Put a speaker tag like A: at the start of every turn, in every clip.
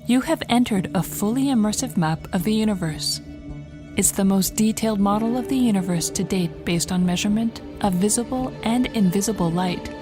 A: You have entered a fully immersive map of the universe. It's the most detailed model of the universe to date based on measurement of visible and invisible light,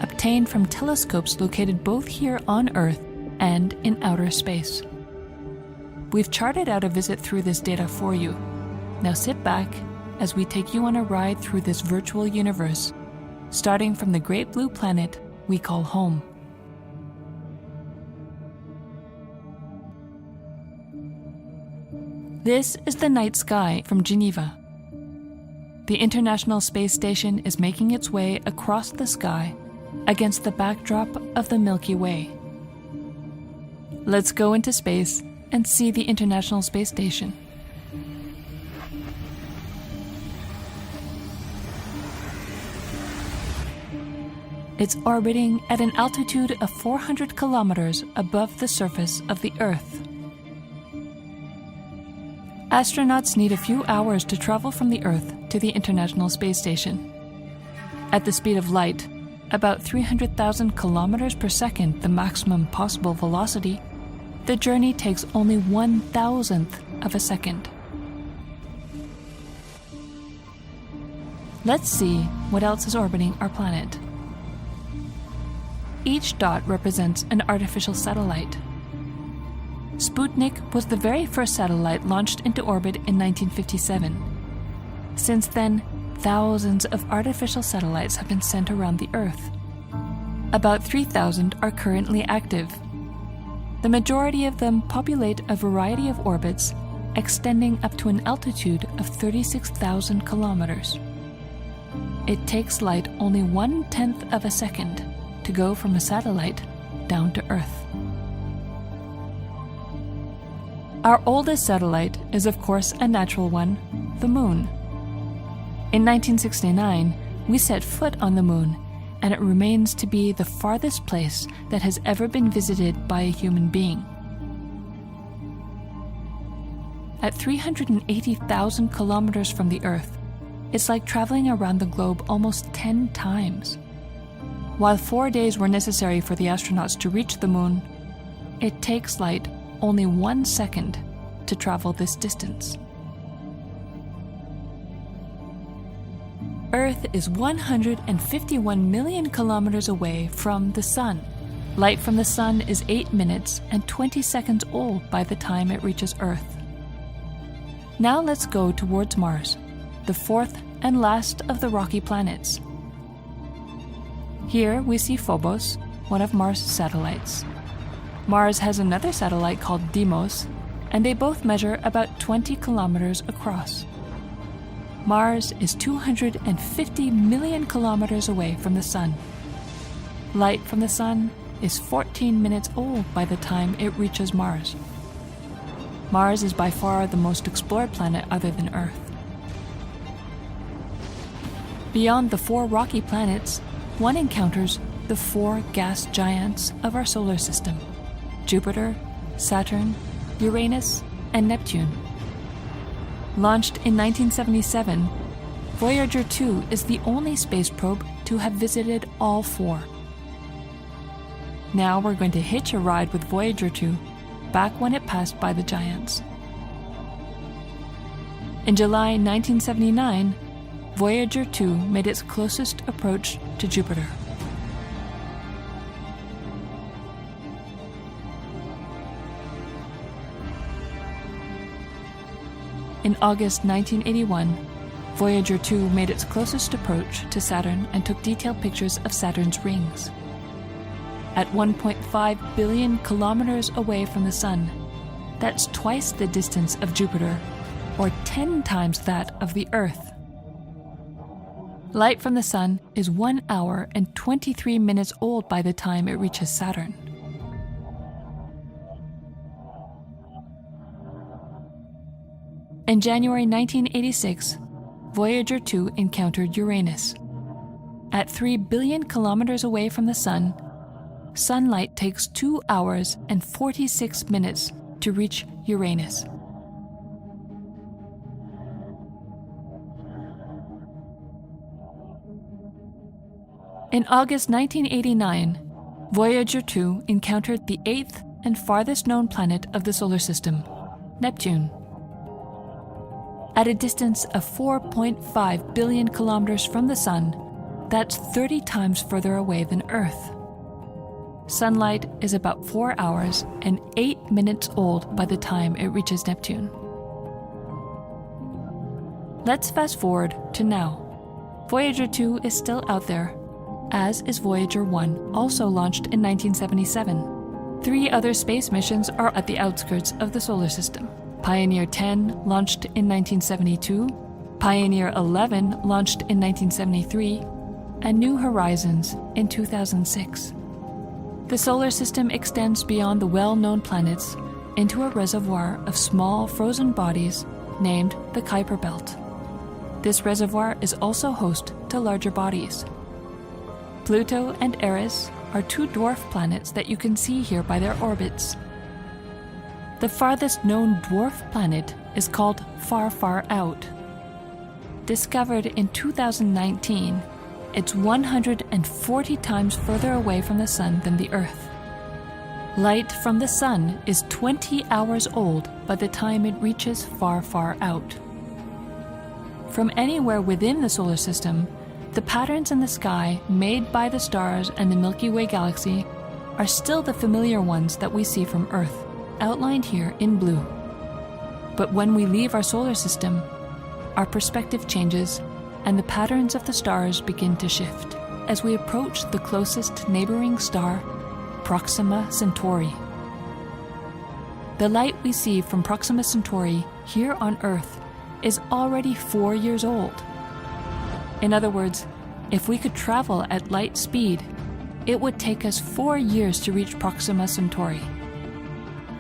A: obtained from telescopes located both here on Earth and in outer space. We've charted out a visit through this data for you. Now sit back as we take you on a ride through this virtual universe, starting from the great blue planet we call home. This is the night sky from Geneva. The International Space Station is making its way across the sky against the backdrop of the Milky Way. Let's go into space and see the International Space Station. It's orbiting at an altitude of 400 kilometers above the surface of the Earth. Astronauts need a few hours to travel from the Earth to the International Space Station. At the speed of light, about 300,000 kilometers per second, the maximum possible velocity, the journey takes only 1,000th of a second. Let's see what else is orbiting our planet. Each dot represents an artificial satellite. Sputnik was the very first satellite launched into orbit in 1957. Since then, thousands of artificial satellites have been sent around the Earth. About 3,000 are currently active. The majority of them populate a variety of orbits, extending up to an altitude of 36,000 kilometers. It takes light only 1/10 of a second to go from a satellite down to Earth. Our oldest satellite is, of course, a natural one, the Moon. In 1969, we set foot on the Moon, and it remains to be the farthest place that has ever been visited by a human being. At 380,000 kilometers from the Earth, it's like traveling around the globe almost 10 times. While 4 days were necessary for the astronauts to reach the Moon, it takes light only 1 second to travel this distance. Earth is 151 million kilometers away from the Sun. Light from the Sun is 8 minutes and 20 seconds old by the time it reaches Earth. Now let's go towards Mars, the fourth and last of the rocky planets. Here we see Phobos, one of Mars' satellites. Mars has another satellite called Deimos, and they both measure about 20 kilometers across. Mars is 250 million kilometers away from the Sun. Light from the Sun is 14 minutes old by the time it reaches Mars. Mars is by far the most explored planet other than Earth. Beyond the 4 rocky planets, one encounters the 4 gas giants of our solar system: Jupiter, Saturn, Uranus, and Neptune. Launched in 1977, Voyager 2 is the only space probe to have visited all 4. Now we're going to hitch a ride with Voyager 2 back when it passed by the giants. In July 1979, Voyager 2 made its closest approach to Jupiter. In August 1981, Voyager 2 made its closest approach to Saturn and took detailed pictures of Saturn's rings. At 1.5 billion kilometers away from the Sun, that's twice the distance of Jupiter, or 10 times that of the Earth. Light from the Sun is 1 hour and 23 minutes old by the time it reaches Saturn. In January 1986, Voyager 2 encountered Uranus. At 3 billion kilometers away from the Sun, sunlight takes 2 hours and 46 minutes to reach Uranus. In August 1989, Voyager 2 encountered the 8th and farthest known planet of the solar system, Neptune. At a distance of 4.5 billion kilometers from the Sun, that's 30 times further away than Earth. Sunlight is about 4 hours and 8 minutes old by the time it reaches Neptune. Let's fast forward to now. Voyager 2 is still out there, as is Voyager 1, also launched in 1977. 3 other space missions are at the outskirts of the solar system. Pioneer 10, launched in 1972, Pioneer 11, launched in 1973, and New Horizons in 2006. The solar system extends beyond the well-known planets into a reservoir of small frozen bodies named the Kuiper Belt. This reservoir is also host to larger bodies. Pluto and Eris are 2 dwarf planets that you can see here by their orbits. The farthest known dwarf planet is called Far, Far Out. Discovered in 2019, it's 140 times further away from the Sun than the Earth. Light from the Sun is 20 hours old by the time it reaches Far, Far Out. From anywhere within the solar system, the patterns in the sky made by the stars and the Milky Way galaxy are still the familiar ones that we see from Earth, outlined here in blue. But when we leave our solar system, our perspective changes and the patterns of the stars begin to shift as we approach the closest neighboring star, Proxima Centauri. The light we see from Proxima Centauri here on Earth is already 4 years old. In other words, if we could travel at light speed, it would take us 4 years to reach Proxima Centauri.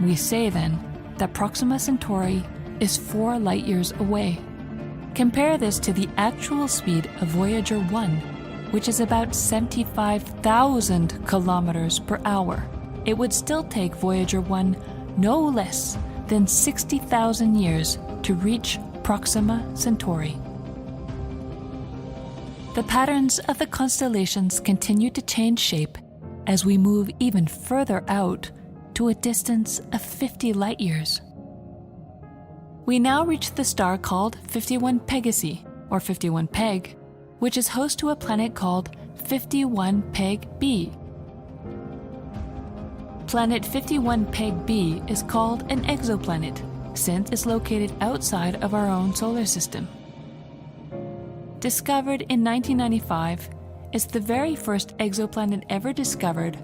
A: We say then that Proxima Centauri is 4 light years away. Compare this to the actual speed of Voyager 1, which is about 75,000 kilometers per hour. It would still take Voyager 1 no less than 60,000 years to reach Proxima Centauri. The patterns of the constellations continue to change shape as we move even further out to a distance of 50 light years. We now reach the star called 51 Pegasi, or 51 Peg, which is host to a planet called 51 Peg b. Planet 51 Peg b is called an exoplanet, since it's located outside of our own solar system. Discovered in 1995, it's the very first exoplanet ever discovered,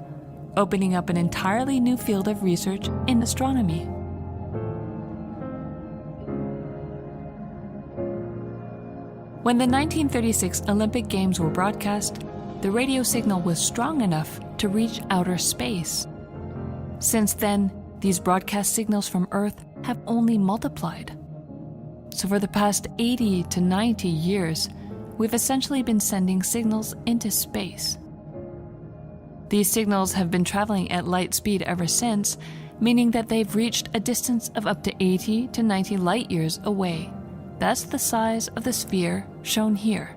A: opening up an entirely new field of research in astronomy. When the 1936 Olympic Games were broadcast, the radio signal was strong enough to reach outer space. Since then, these broadcast signals from Earth have only multiplied. So for the past 80 to 90 years, we've essentially been sending signals into space. These signals have been traveling at light speed ever since, meaning that they've reached a distance of up to 80 to 90 light years away. That's the size of the sphere shown here.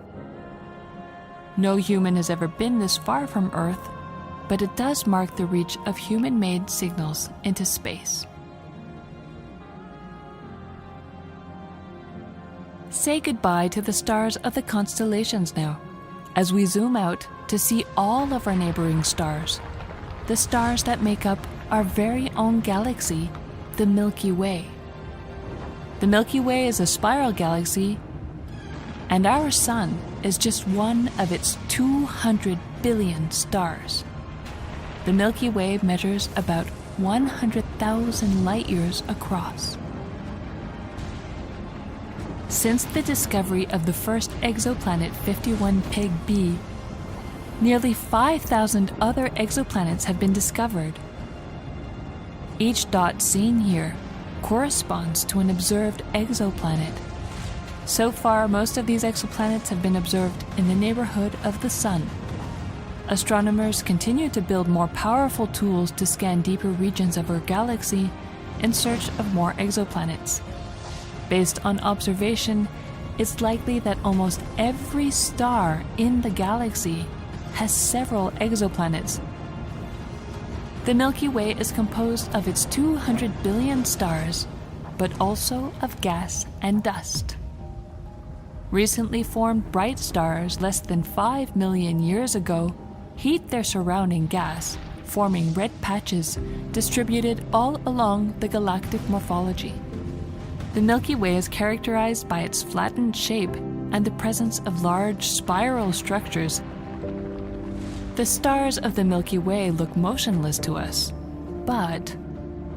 A: No human has ever been this far from Earth, but it does mark the reach of human-made signals into space. Say goodbye to the stars of the constellations now, as we zoom out to see all of our neighboring stars, the stars that make up our very own galaxy, the Milky Way. The Milky Way is a spiral galaxy, and our Sun is just one of its 200 billion stars. The Milky Way measures about 100,000 light years across. Since the discovery of the first exoplanet 51 Peg b, nearly 5,000 other exoplanets have been discovered. Each dot seen here corresponds to an observed exoplanet. So far, most of these exoplanets have been observed in the neighborhood of the Sun. Astronomers continue to build more powerful tools to scan deeper regions of our galaxy in search of more exoplanets. Based on observation, it's likely that almost every star in the galaxy has several exoplanets. The Milky Way is composed of its 200 billion stars, but also of gas and dust. Recently formed bright stars less than 5 million years ago heat their surrounding gas, forming red patches distributed all along the galactic morphology. The Milky Way is characterized by its flattened shape and the presence of large spiral structures. The stars of the Milky Way look motionless to us, but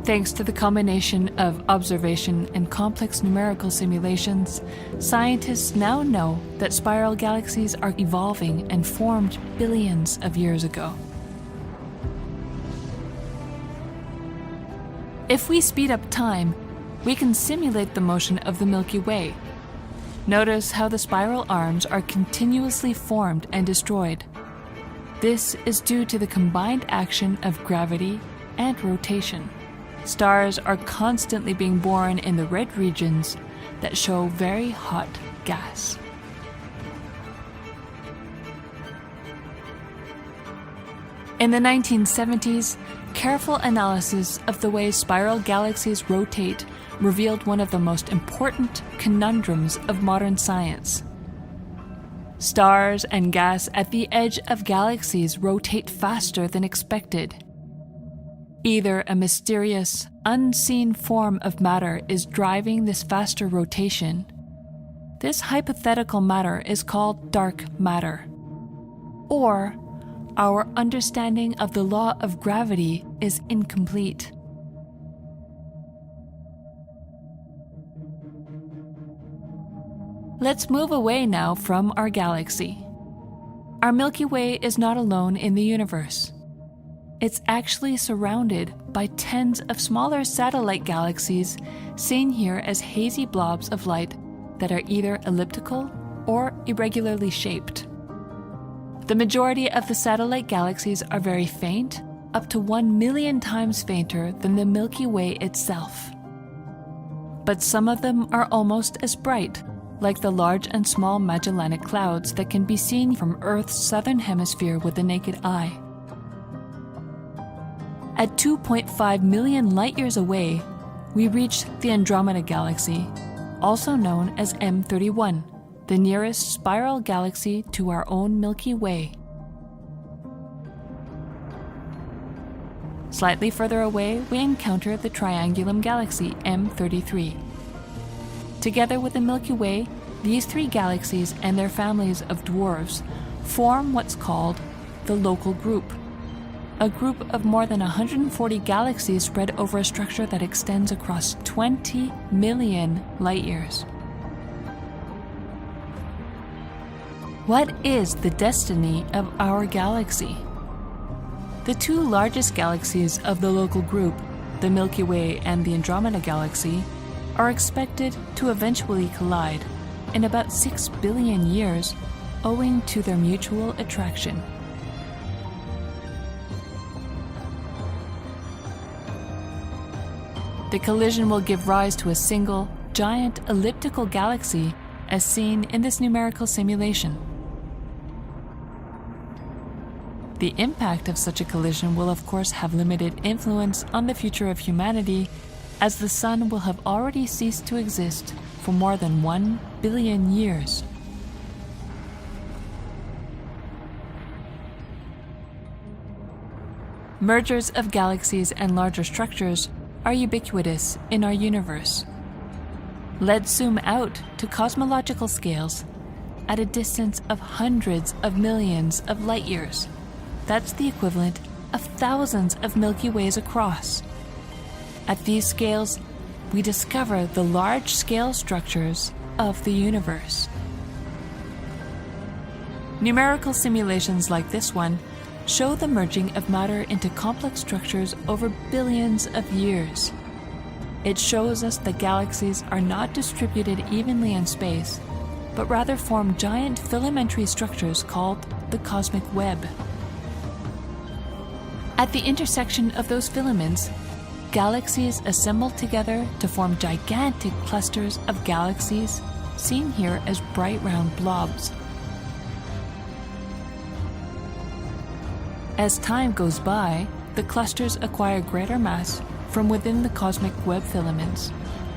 A: thanks to the combination of observation and complex numerical simulations, scientists now know that spiral galaxies are evolving and formed billions of years ago. If we speed up time, we can simulate the motion of the Milky Way. Notice how the spiral arms are continuously formed and destroyed. This is due to the combined action of gravity and rotation. Stars are constantly being born in the red regions that show very hot gas. In the 1970s, careful analysis of the way spiral galaxies rotate revealed one of the most important conundrums of modern science. Stars and gas at the edge of galaxies rotate faster than expected. Either a mysterious, unseen form of matter is driving this faster rotation. This hypothetical matter is called dark matter. Or our understanding of the law of gravity is incomplete. Let's move away now from our galaxy. Our Milky Way is not alone in the universe. It's actually surrounded by tens of smaller satellite galaxies seen here as hazy blobs of light that are either elliptical or irregularly shaped. The majority of the satellite galaxies are very faint, up to 1 million times fainter than the Milky Way itself. But some of them are almost as bright, like the large and small Magellanic Clouds that can be seen from Earth's southern hemisphere with the naked eye. At 2.5 million light-years away, we reach the Andromeda Galaxy, also known as M31, the nearest spiral galaxy to our own Milky Way. Slightly further away, we encounter the Triangulum Galaxy M33. Together with the Milky Way, these three galaxies and their families of dwarfs form what's called the local group, a group of more than 140 galaxies spread over a structure that extends across 20 million light-years. What is the destiny of our galaxy? The two largest galaxies of the local group, the Milky Way and the Andromeda Galaxy, are expected to eventually collide in about 6 billion years owing to their mutual attraction. The collision will give rise to a single, giant elliptical galaxy as seen in this numerical simulation. The impact of such a collision will of course have limited influence on the future of humanity, as the Sun will have already ceased to exist for more than 1 billion years. Mergers of galaxies and larger structures are ubiquitous in our universe. Let's zoom out to cosmological scales at a distance of hundreds of millions of light-years. That's the equivalent of thousands of Milky Ways across. At these scales, we discover the large-scale structures of the universe. Numerical simulations like this one show the merging of matter into complex structures over billions of years. It shows us that galaxies are not distributed evenly in space, but rather form giant filamentary structures called the cosmic web. At the intersection of those filaments, galaxies assemble together to form gigantic clusters of galaxies, seen here as bright round blobs. As time goes by, the clusters acquire greater mass from within the cosmic web filaments,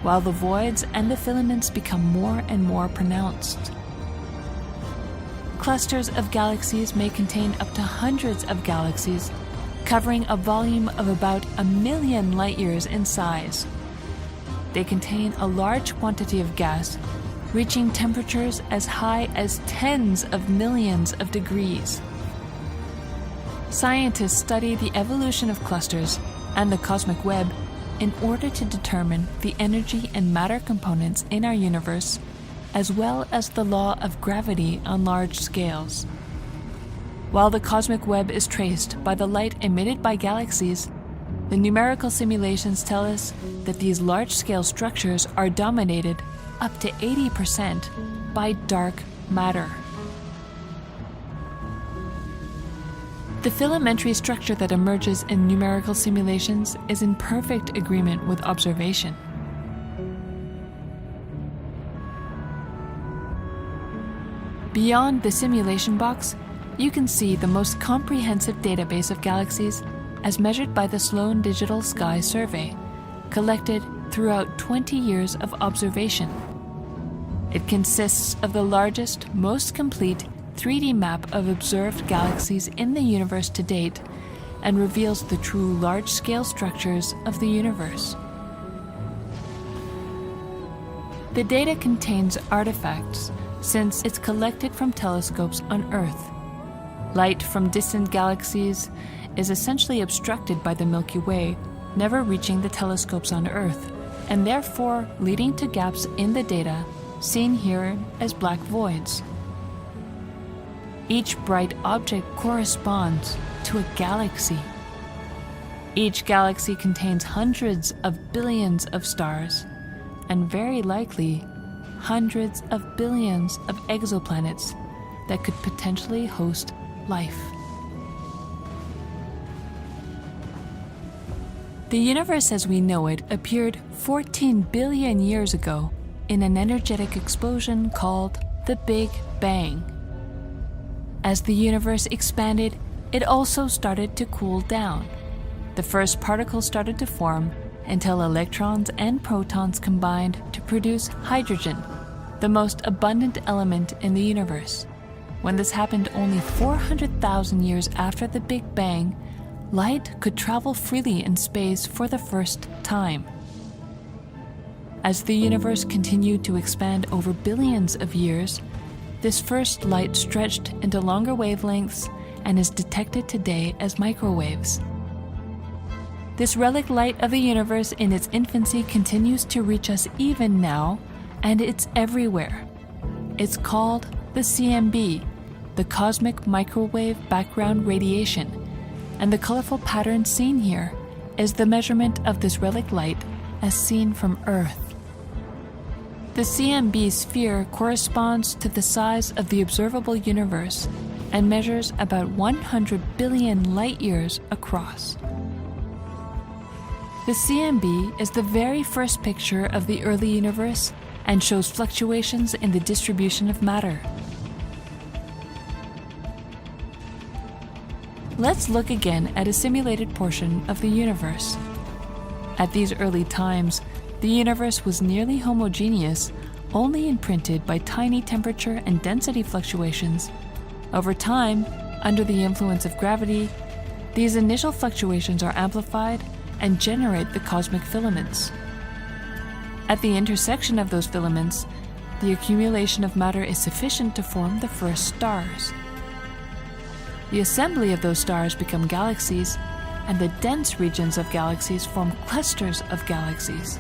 A: while the voids and the filaments become more and more pronounced. Clusters of galaxies may contain up to hundreds of galaxies, covering a volume of about 1 million light-years in size. They contain a large quantity of gas, reaching temperatures as high as tens of millions of degrees. Scientists study the evolution of clusters and the cosmic web in order to determine the energy and matter components in our universe, as well as the law of gravity on large scales. While the cosmic web is traced by the light emitted by galaxies, the numerical simulations tell us that these large-scale structures are dominated up to 80% by dark matter. The filamentary structure that emerges in numerical simulations is in perfect agreement with observation. Beyond the simulation box, you can see the most comprehensive database of galaxies as measured by the Sloan Digital Sky Survey, collected throughout 20 years of observation. It consists of the largest, most complete 3D map of observed galaxies in the universe to date and reveals the true large-scale structures of the universe. The data contains artifacts since it's collected from telescopes on Earth. Light from distant galaxies is essentially obstructed by the Milky Way, never reaching the telescopes on Earth, and therefore leading to gaps in the data, seen here as black voids. Each bright object corresponds to a galaxy. Each galaxy contains hundreds of billions of stars, and very likely hundreds of billions of exoplanets that could potentially host life. The universe as we know it appeared 14 billion years ago in an energetic explosion called the Big Bang. As the universe expanded, it also started to cool down. The first particles started to form until electrons and protons combined to produce hydrogen, the most abundant element in the universe. When this happened only 400,000 years after the Big Bang, light could travel freely in space for the first time. As the universe continued to expand over billions of years, this first light stretched into longer wavelengths and is detected today as microwaves. This relic light of the universe in its infancy continues to reach us even now, and it's everywhere. It's called the CMB, the cosmic microwave background radiation, and the colorful pattern seen here is the measurement of this relic light as seen from Earth. The CMB sphere corresponds to the size of the observable universe and measures about 100 billion light-years across. The CMB is the very first picture of the early universe and shows fluctuations in the distribution of matter. Let's look again at a simulated portion of the universe. At these early times, the universe was nearly homogeneous, only imprinted by tiny temperature and density fluctuations. Over time, under the influence of gravity, these initial fluctuations are amplified and generate the cosmic filaments. At the intersection of those filaments, the accumulation of matter is sufficient to form the first stars. The assembly of those stars become galaxies, and the dense regions of galaxies form clusters of galaxies.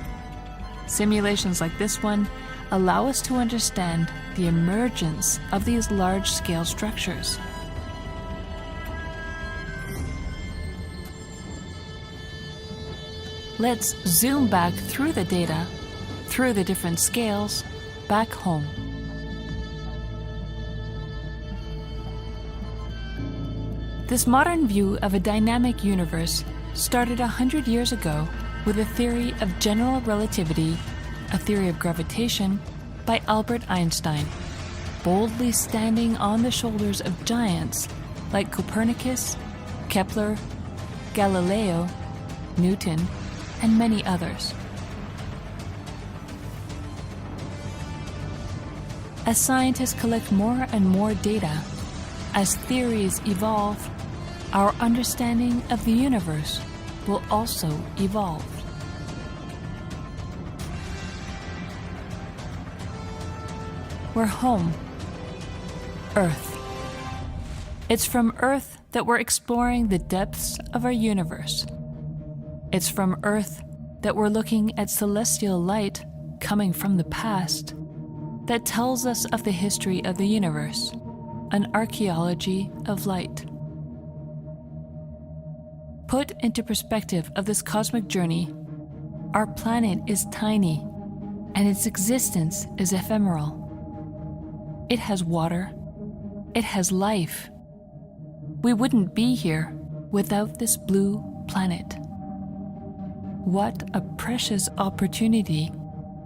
A: Simulations like this one allow us to understand the emergence of these large-scale structures. Let's zoom back through the data, through the different scales, back home. This modern view of a dynamic universe started 100 years ago with a theory of general relativity, a theory of gravitation, by Albert Einstein, boldly standing on the shoulders of giants like Copernicus, Kepler, Galileo, Newton, and many others. As scientists collect more and more data, as theories evolve, our understanding of the universe will also evolve. We're home. Earth. It's from Earth that we're exploring the depths of our universe. It's from Earth that we're looking at celestial light coming from the past that tells us of the history of the universe, an archaeology of light. Put into perspective of this cosmic journey, our planet is tiny and its existence is ephemeral. It has water. It has life. We wouldn't be here without this blue planet. What a precious opportunity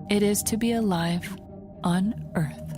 A: it is to be alive on Earth.